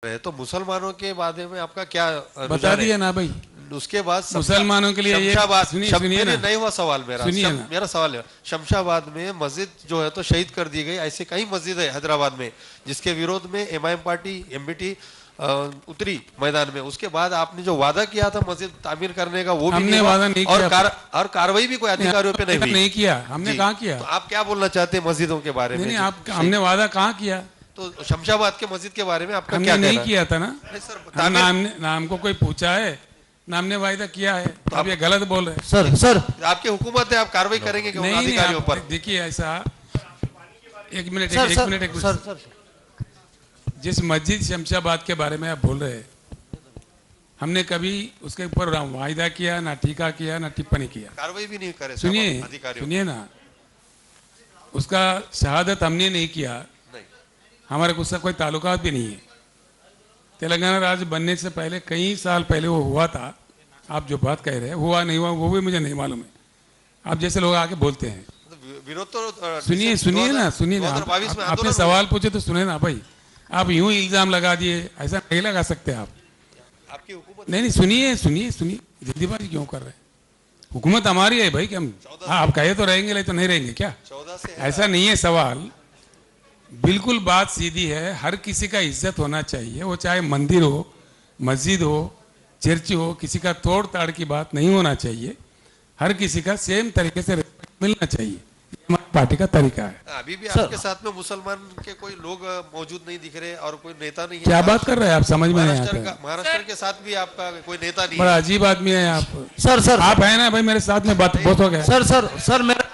रहे तो मुसलमानों के बारे में आपका क्या बता विचार है? दिया ना भाई। उसके बाद मुसलमानों के लिए ये सुनिए ना, नहीं हुआ सवाल मेरा। सुनिए ना। मेरा सवाल है, शमशाबाद में मस्जिद जो है तो शहीद कर दी गई, ऐसे कई मस्जिद है हैदराबाद में जिसके विरोध में एमआईएम पार्टी एमबीटी उतरी मैदान में। उसके बाद आपने जो वादा किया था मस्जिद तामीर करने का वो भी हमने नहीं हुआ, वादा नहीं किया और कार्रवाई भी कोई अधिकारियों पे नहीं हुई। नहीं किया हमने, कहाँ किया? तो आप क्या बोलना चाहते हैं मस्जिदों के बारे में? नहीं, आप हमने वादा कहाँ किया? तो शमशाबाद के मस्जिद के बारे में आपका हमने क्या नहीं कहना है? किया था ना। नहीं सर, ना हमको कोई पूछा है, ना हमने वायदा किया है। तो आप ये गलत बोल रहे हैं। सर आपकी हुकूमत है, आप कार्रवाई करेंगे कि उन नहीं अधिकारियों पर? देखिए ऐसा, एक मिनट सर जिस मस्जिद शमशाबाद के बारे में आप बोल रहे हैं, हमने कभी उसके ऊपर वायदा किया ना, टीका किया ना, टिप्पणी किया। कार्रवाई भी नहीं करे सुनिए अधिकारियों। सुनिए ना, उसका शहादत हमने नहीं किया, नहीं। हमारे को उसका कोई ताल्लुकात भी नहीं है। तेलंगाना राज्य बनने से पहले कई साल पहले वो हुआ था। आप जो बात कह रहे हैं हुआ नहीं हुआ वो भी मुझे नहीं मालूम है। आप जैसे लोग आके बोलते हैं। विरोध तो सुनिए ना, सुनिए ना, आपने सवाल पूछे तो सुने ना भाई। आप यूं इल्जाम लगा दिए, ऐसा नहीं लगा सकते आप। आपकी हुकूमत नहीं सुनिए, जल्दीबाजी क्यों कर रहे हैं? हुकूमत हमारी है भाई कि हम, हाँ आप कहे तो रहेंगे, नहीं तो नहीं रहेंगे क्या? 14 से ऐसा नहीं है सवाल। बिल्कुल बात सीधी है, हर किसी का इज्जत होना चाहिए, वो चाहे मंदिर हो, मस्जिद हो, चर्च हो, किसी का तोड़ ताड़ की बात नहीं होना चाहिए। हर किसी का सेम तरीके से रिस्पेक्ट मिलना चाहिए, ये हमारी पार्टी का तरीका है। अभी भी आपके साथ में मुसलमान के कोई लोग मौजूद नहीं दिख रहे और कोई नेता नहीं है। क्या बात कर रहे हैं आप? समझ में नहीं आता। महाराष्ट्र के साथ भी आपका कोई नेता नहीं है। बड़ा अजीब आदमी है आप। सर आप है ना भाई, मेरे साथ में बात बहुत हो गया। सर मेरा